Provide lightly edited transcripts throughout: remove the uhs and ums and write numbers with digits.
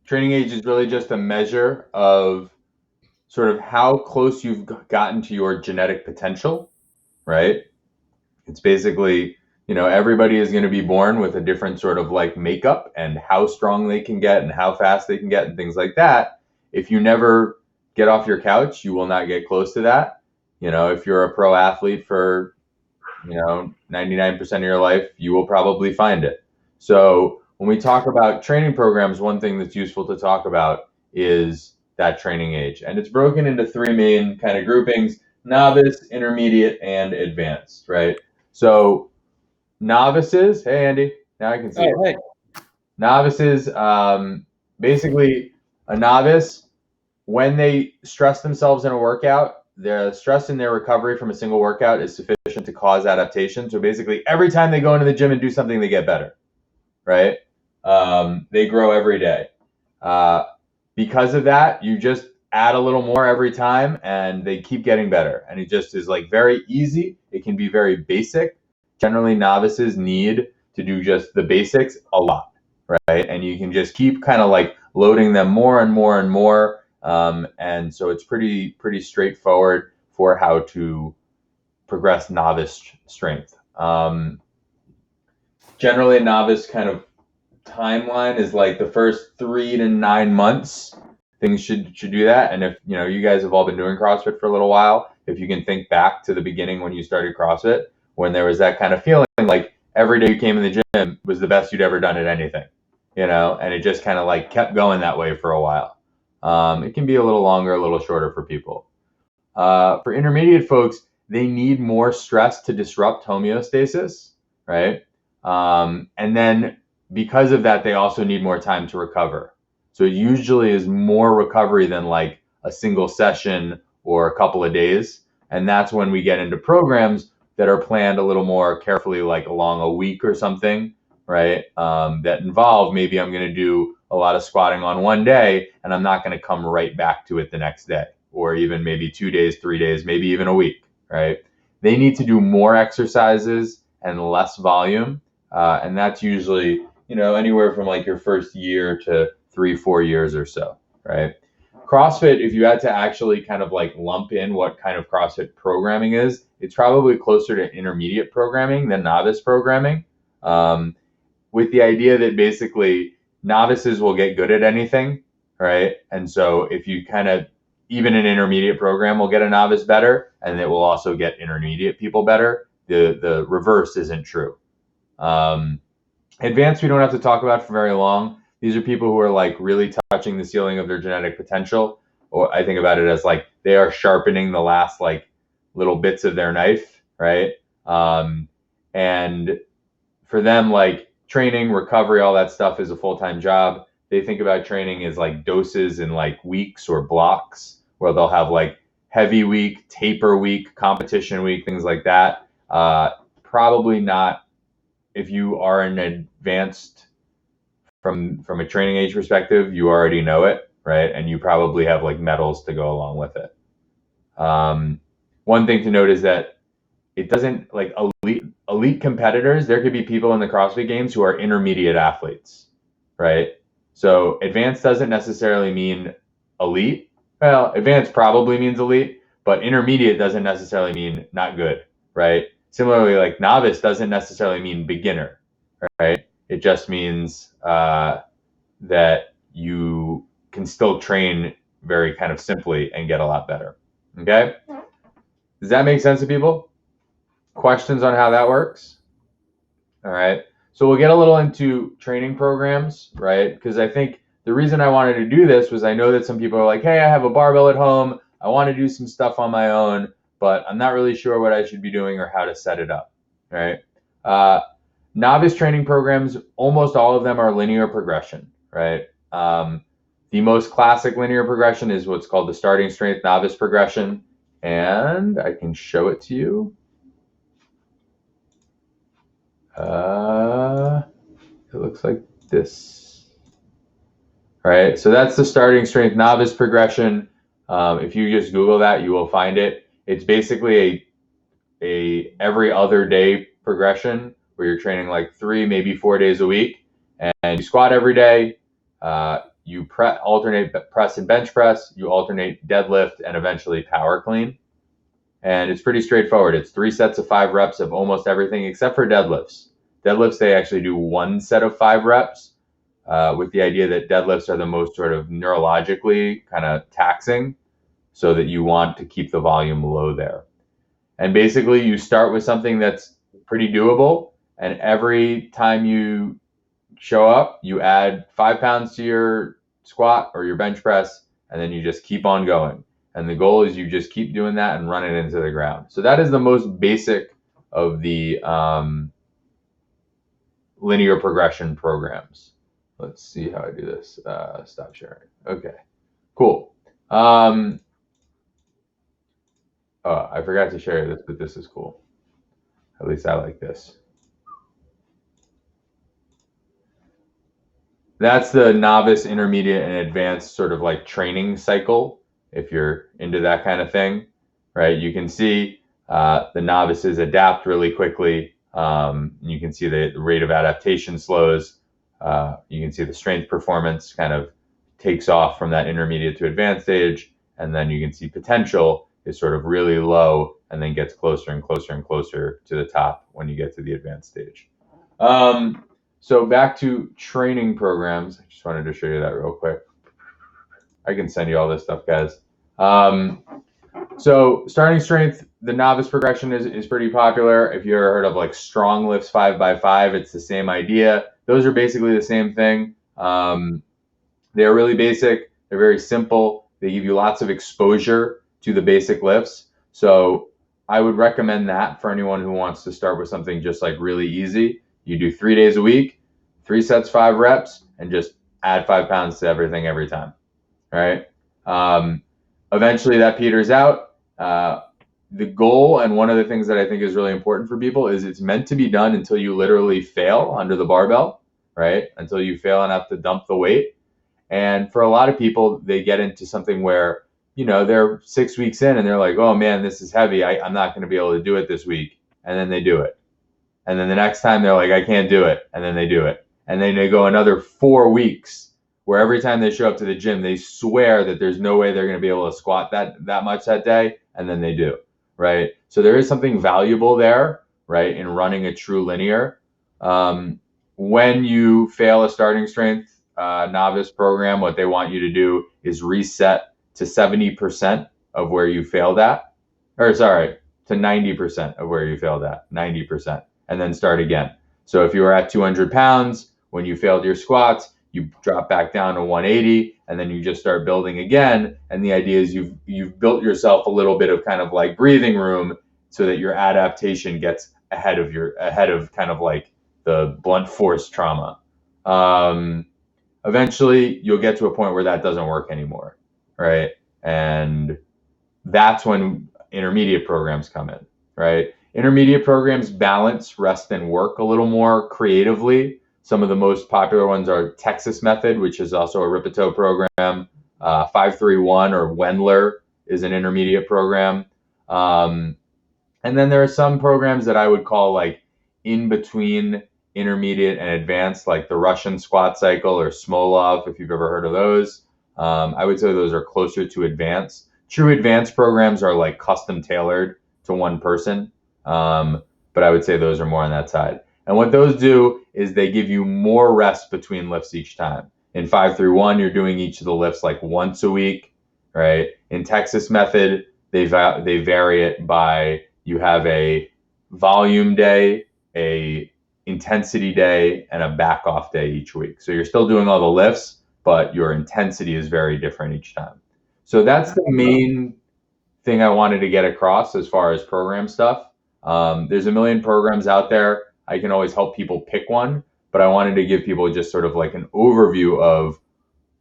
training age is really just a measure of sort of how close you've gotten to your genetic potential, right? It's basically, everybody is going to be born with a different sort of like makeup and how strong they can get and how fast they can get and things like that. If you never get off your couch, you will not get close to that. If you're a pro athlete for, 99% of your life, you will probably find it. So when we talk about training programs, one thing that's useful to talk about is that training age. And it's broken into three main kind of groupings: novice, intermediate, and advanced, right? So novices, hey Andy, now I can see you. Oh, hey. Novices, basically a novice, when they stress themselves in a workout, the stress in their recovery from a single workout is sufficient to cause adaptation. So basically, every time they go into the gym and do something, they get better, right? They grow every day. Uh, because of that, you just add a little more every time, and they keep getting better. And it just is like very easy. It can be very basic. Generally, novices need to do just the basics a lot, right? And you can just keep kind of like loading them more and more and more. And so it's pretty straightforward for how to progress novice strength. Generally, a novice kind of timeline is like the first 3 to 9 months. Things should do that. And if you guys have all been doing CrossFit for a little while, if you can think back to the beginning when you started CrossFit, when there was that kind of feeling like every day you came in the gym was the best you'd ever done at anything, and it just kind of like kept going that way for a while. It can be a little longer, a little shorter for people. For intermediate folks, they need more stress to disrupt homeostasis, right? And then because of that, they also need more time to recover. So it usually is more recovery than like a single session or a couple of days. And that's when we get into programs that are planned a little more carefully, like along a week or something, right? That involve maybe I'm going to do a lot of squatting on one day and I'm not going to come right back to it the next day, or even maybe 2 days, 3 days, maybe even a week, right? They need to do more exercises and less volume. And that's usually, anywhere from like your first year to 3, 4 years or so, right? CrossFit, if you had to actually kind of like lump in what kind of CrossFit programming is, it's probably closer to intermediate programming than novice programming, with the idea that basically novices will get good at anything, right? And so if you kind of, even an intermediate program will get a novice better, and it will also get intermediate people better. The reverse isn't true. Advanced, we don't have to talk about for very long. These are people who are like really touching the ceiling of their genetic potential, or I think about it as like they are sharpening the last like little bits of their knife, right? And for them, like training, recovery, all that stuff is a full-time job. They think about training as like doses in like weeks or blocks, where they'll have like heavy week, taper week, competition week, things like that. Probably not if you are an advanced from a training age perspective, you already know it, right? And you probably have like medals to go along with it. One thing to note is that it doesn't like elite competitors. There could be people in the CrossFit Games who are intermediate athletes, right? So advanced doesn't necessarily mean elite. Well, advanced probably means elite, but intermediate doesn't necessarily mean not good, right? Similarly, like novice doesn't necessarily mean beginner, right? It just means that you can still train very kind of simply and get a lot better. Okay? Does that make sense to people? Questions on how that works? All right. So we'll get a little into training programs, right? Because I think the reason I wanted to do this was I know that some people are like, hey, I have a barbell at home. I want to do some stuff on my own, but I'm not really sure what I should be doing or how to set it up, right? Novice training programs, almost all of them are linear progression, right? The most classic linear progression is what's called the starting strength novice progression. And I can show it to you. It looks like this. All right, so that's the starting strength novice progression. If you just Google that, you will find it. It's basically a every other day progression where you're training like 3, maybe 4 days a week, and you squat every day. you alternate press and bench press, you alternate deadlift, and eventually power clean. And it's pretty straightforward. It's 3 sets of 5 reps of almost everything except for deadlifts. Deadlifts, they actually do 1 set of 5 reps with the idea that deadlifts are the most sort of neurologically kind of taxing, so that you want to keep the volume low there. And basically, you start with something that's pretty doable, and every time you show up, you add 5 pounds to your squat or your bench press, and then you just keep on going. And the goal is you just keep doing that and run it into the ground. So that is the most basic of the linear progression programs. Let's see how I do this. Stop sharing. Okay, cool. Oh, I forgot to share this, but this is cool. At least I like this. That's the novice, intermediate, and advanced sort of like training cycle. If you're into that kind of thing, right? You can see the novices adapt really quickly. You can see the rate of adaptation slows. You can see the strength performance kind of takes off from that intermediate to advanced stage. And then you can see potential is sort of really low and then gets closer and closer and closer to the top when you get to the advanced stage. So back to training programs. I just wanted to show you that real quick. I can send you all this stuff, guys. So starting strength, the novice progression is pretty popular. If you ever heard of like strong lifts 5x5, it's the same idea. Those are basically the same thing. They're really basic. They're very simple. They give you lots of exposure to the basic lifts. So I would recommend that for anyone who wants to start with something just like really easy. You do 3 days a week, 3 sets, 5 reps, and just add 5 pounds to everything every time. All right. Eventually that peters out. The goal, and one of the things that I think is really important for people, is it's meant to be done until you literally fail under the barbell, right? Until you fail enough to dump the weight. And for a lot of people, they get into something where, they're 6 weeks in and they're like, oh man, this is heavy. I'm not going to be able to do it this week. And then they do it. And then the next time they're like, I can't do it. And then they do it. And then they go another 4 weeks where every time they show up to the gym, they swear that there's no way they're going to be able to squat that much that day. And then they do, right? So there is something valuable there, right, in running a true linear. When you fail a starting strength novice program, what they want you to do is reset to 70% of where you failed at. Or sorry, to 90% of where you failed at, 90%. And then start again. So if you were at 200 pounds, when you failed your squats, you drop back down to 180, and then you just start building again. And the idea is you've built yourself a little bit of kind of like breathing room so that your adaptation gets ahead of kind of like the blunt force trauma. Eventually you'll get to a point where that doesn't work anymore, right? And that's when intermediate programs come in, right? Intermediate programs balance rest and work a little more creatively. Some of the most popular ones are Texas Method, which is also a Rippetoe program. 531 or Wendler is an intermediate program. And then there are some programs that I would call like in between intermediate and advanced, like the Russian squat cycle or Smolov, if you've ever heard of those. I would say those are closer to advanced. True advanced programs are like custom tailored to one person. But I would say those are more on that side. And what those do is they give you more rest between lifts each time. In 531, you're doing each of the lifts like once a week, right? In Texas Method, they vary it by you have a volume day, a intensity day, and a back off day each week. So you're still doing all the lifts, but your intensity is very different each time. So that's the main thing I wanted to get across as far as program stuff. There's a million programs out there. I can always help people pick one, but I wanted to give people just sort of like an overview of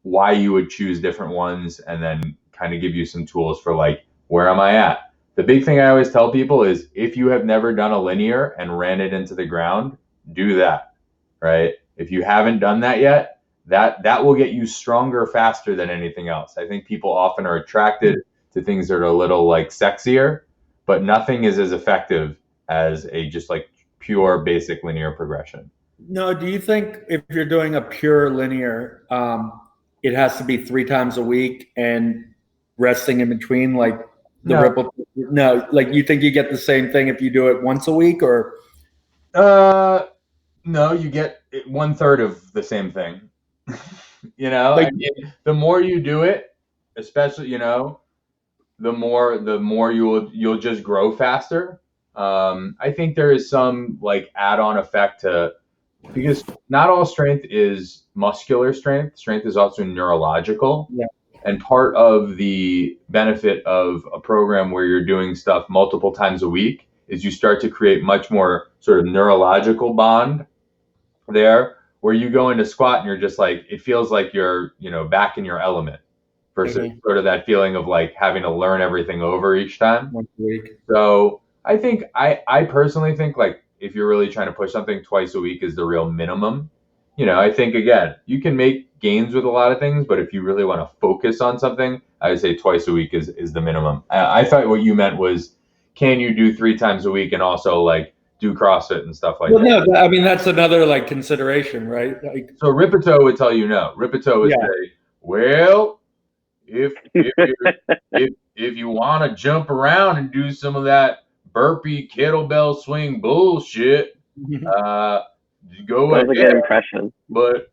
why you would choose different ones, and then kind of give you some tools for like, where am I at? The big thing I always tell people is if you have never done a linear and ran it into the ground, do that, right? If you haven't done that yet, that will get you stronger faster than anything else. I think people often are attracted to things that are a little like sexier, but nothing is as effective as a just like pure basic linear progression. No, do you think if you're doing a pure linear, it has to be 3 times a week and resting in between, like the No. ripple? No, like you think you get the same thing if you do it once a week, or? No, you get 1/3 of the same thing. You know, Like, I mean, the more you do it, especially, the more you'll just grow faster. I think there is some like add-on effect to, because not all strength is muscular strength. Strength is also neurological. yeah. And part of the benefit of a program where you're doing stuff multiple times a week is you start to create much more sort of neurological bond there, where you go into squat and you're just like, it feels like you're, back in your element versus sort of that feeling of like having to learn everything over each time. Once a week. So I think I personally think like if you're really trying to push something, twice a week is the real minimum. I think again, you can make gains with a lot of things, but if you really want to focus on something, I would say twice a week is the minimum. I thought what you meant was, can you do 3 times a week and also like do CrossFit and stuff like that? No, I mean that's another like consideration, right? Like, so Ripito would tell you no. Ripito would say, well, if you want to jump around and do some of that burpee kettlebell swing bullshit, go That was ahead. a good impression. But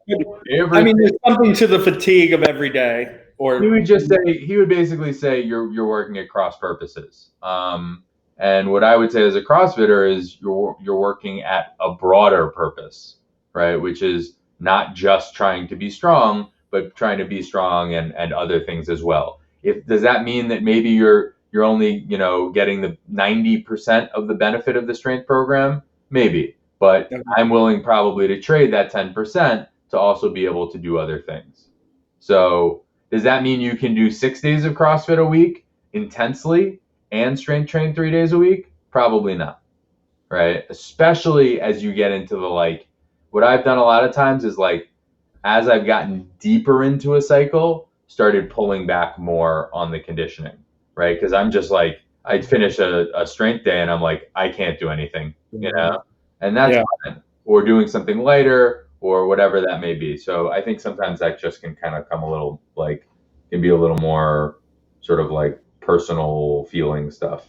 I mean, there's something to the fatigue of every day. Or he would basically say you're working at cross purposes. And what I would say as a CrossFitter is you're working at a broader purpose, right? Which is not just trying to be strong, but trying to be strong and other things as well. Does that mean that maybe you're only, getting the 90% of the benefit of the strength program? Maybe, but I'm willing probably to trade that 10% to also be able to do other things. So does that mean you can do 6 days of CrossFit a week intensely and strength train 3 days a week? Probably not, right? Especially as you get into the like, what I've done a lot of times is like, as I've gotten deeper into a cycle, started pulling back more on the conditioning, right? Because I'm just like, I'd finish a strength day and I'm like, I can't do anything, and that's fine. Or doing something lighter or whatever that may be. So I think sometimes that just can kind of come a little like, can be a little more sort of like personal feeling stuff.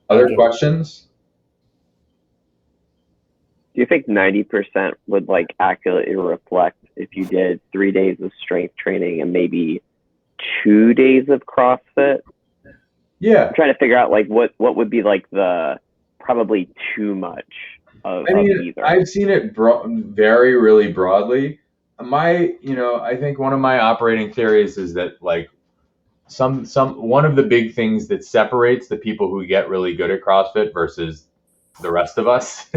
Other questions? Do you think 90% would like accurately reflect if you did 3 days of strength training and maybe 2 days of CrossFit? Yeah. I'm trying to figure out like what would be like the probably too much of either. I've seen it vary really broadly. I think one of my operating theories is that like one of the big things that separates the people who get really good at CrossFit versus the rest of us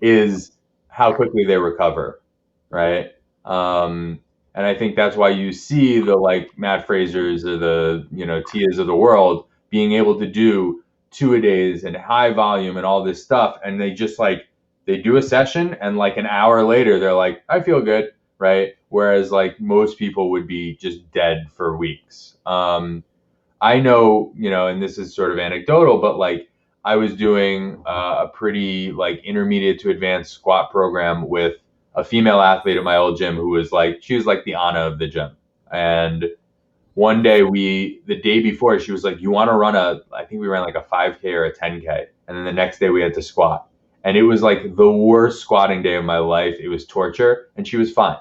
is how quickly they recover, right? And I think that's why you see the like Matt Frasers or the Tias of the world being able to do 2-a-days and high volume and all this stuff, and they just like they do a session and like an hour later they're like, I feel good, right? Whereas like most people would be just dead for weeks. I know, and this is sort of anecdotal, but like I was doing a pretty like intermediate to advanced squat program with a female athlete at my old gym who was like, she was like the Anna of the gym. And one day the day before, she was like, you want to run I think we ran like a 5K or a 10K. And then the next day we had to squat. And it was like the worst squatting day of my life. It was torture. And she was fine.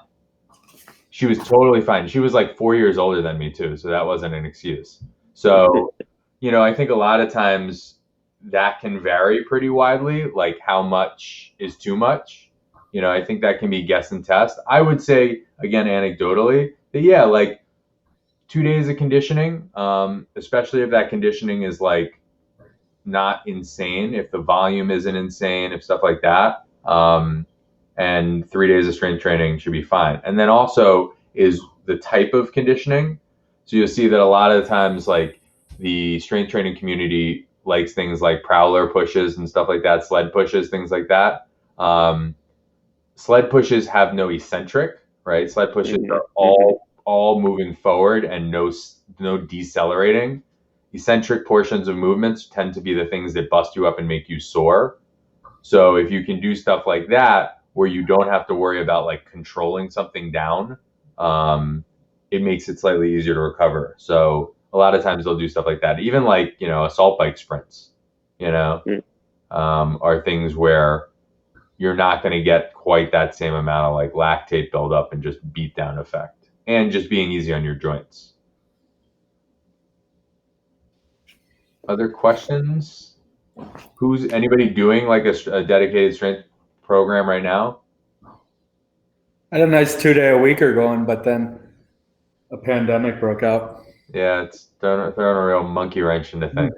She was totally fine. She was like 4 years older than me too. So that wasn't an excuse. So, I think a lot of times that can vary pretty widely, like how much is too much. I think that can be guess and test. I would say, again, anecdotally, that like 2 days of conditioning, especially if that conditioning is like not insane, if the volume isn't insane, if stuff like that, and 3 days of strength training should be fine. And then also is the type of conditioning. So you'll see that a lot of the times, like the strength training community likes things like prowler pushes and stuff like that, sled pushes, things like that. Sled pushes have no eccentric, right? Sled pushes are all moving forward and no decelerating. Eccentric portions of movements tend to be the things that bust you up and make you sore. So if you can do stuff like that, where you don't have to worry about like controlling something down, it makes it slightly easier to recover. So a lot of times they'll do stuff like that. Even like, assault bike sprints, are things where you're not going to get quite that same amount of like lactate buildup and just beat down effect, and just being easy on your joints. Other questions? Who's anybody doing like a dedicated strength program right now? I had a nice 2-day-a-weeker going, but then a pandemic broke out. Yeah, it's throwing a real monkey wrench into things.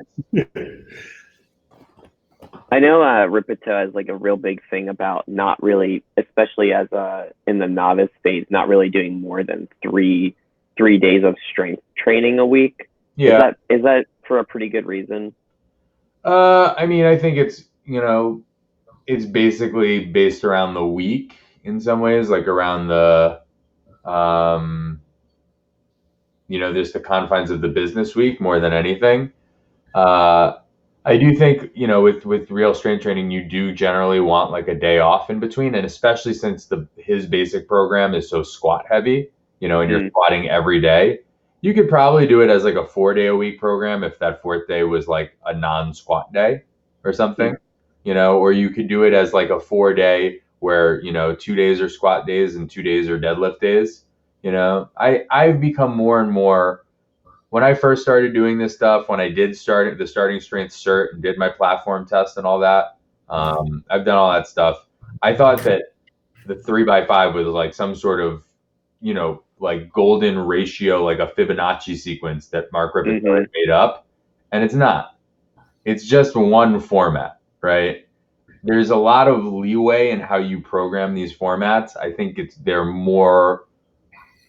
I know Ripito has like a real big thing about not really, especially as in the novice phase, not really doing more than three days of strength training a week. Yeah. Is that for a pretty good reason? I mean, I think it's, it's basically based around the week in some ways, like around the, there's the confines of the business week more than anything. I do think, with real strength training, you do generally want like a day off in between. And especially since his basic program is so squat heavy, and you're squatting every day, you could probably do it as like a 4-day-a-week program if that fourth day was like a non-squat day or something, or you could do it as like a 4-day where, 2 days are squat days and 2 days are deadlift days. I've become more and more, when I first started doing this stuff, when I did start the starting strength cert and did my platform test and all that, I've done all that stuff. I thought that the 3x5 was like some sort of, like golden ratio, like a Fibonacci sequence that Mark Ripito had made up. And it's not. It's just one format, right? There's a lot of leeway in how you program these formats. I think they're more,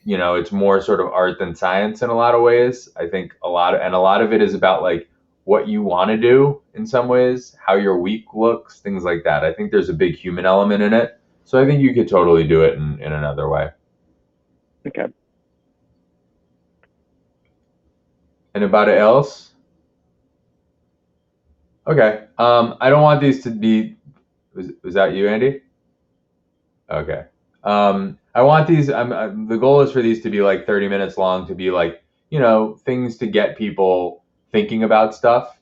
it's more sort of art than science in a lot of ways. I think a lot of it is about like what you want to do in some ways, how your week looks, things like that. I think there's a big human element in it. So I think you could totally do it in another way. Okay. Anybody else? Okay. I don't want these to be, was that you, Andy? Okay. I want these, the goal is for these to be like 30 minutes long, to be like, things to get people thinking about stuff.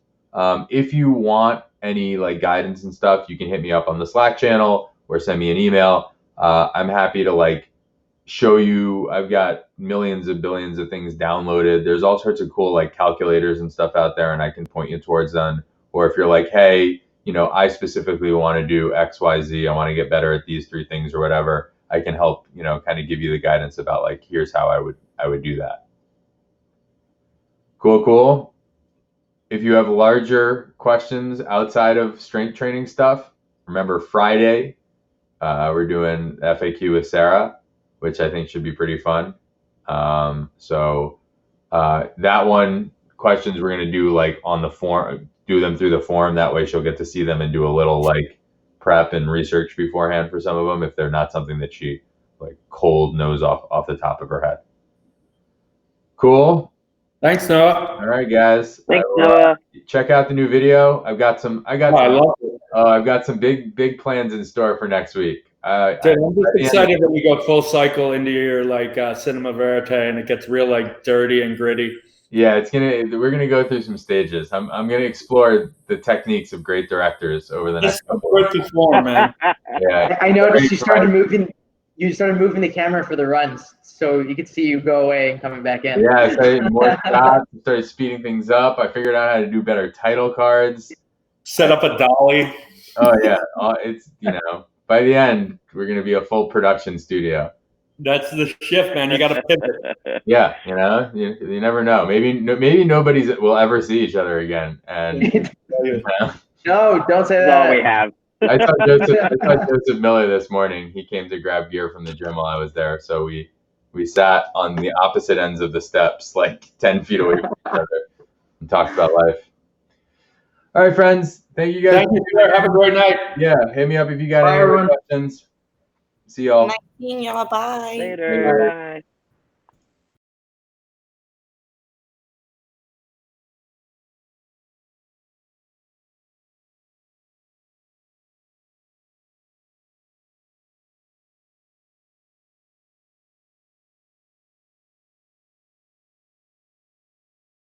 If you want any like guidance and stuff, you can hit me up on the Slack channel or send me an email. I'm happy to like show you. I've got millions of billions of things downloaded. There's all sorts of cool like calculators and stuff out there, and I can point you towards them. Or if you're like, hey, I specifically want to do X, Y, Z, I want to get better at these 3 things or whatever, I can help, kind of give you the guidance about like, here's how I would do that. Cool. If you have larger questions outside of strength training stuff, remember Friday, we're doing FAQ with Sarah, which I think should be pretty fun. So that one, questions we're going to do like on the form, do them through the form. That way she'll get to see them and do a little like prep and research beforehand for some of them if they're not something that she like cold knows off the top of her head. Cool. Thanks, Noah. All right, guys. Thanks, Noah. Check out the new video. I've got some big plans in store for next week. Dude, I'm just excited that we go full cycle into your like cinema verite, and it gets real like dirty and gritty. Yeah, we're gonna go through some stages. I'm gonna explore the techniques of great directors over the next couple of weeks. Man. Yeah. I noticed you started moving the camera for the runs, so you could see you go away and coming back in. Yeah, I started more shots, started speeding things up. I figured out how to do better title cards. Set up a dolly. Oh yeah, it's by the end we're gonna be a full production studio. That's the shift, man. You got to pivot. Yeah, you never know. Maybe nobody will ever see each other again. And No, don't say That's that. all we have. I saw Joseph Miller this morning. He came to grab gear from the gym while I was there. So we sat on the opposite ends of the steps, like 10 feet away from each other, and talked about life. All right, friends. Thank you guys. Thank you, sir. Have a great night. Yeah, hit me up if you got any other questions. See y'all. Nice seeing y'all. Bye. Later. Bye.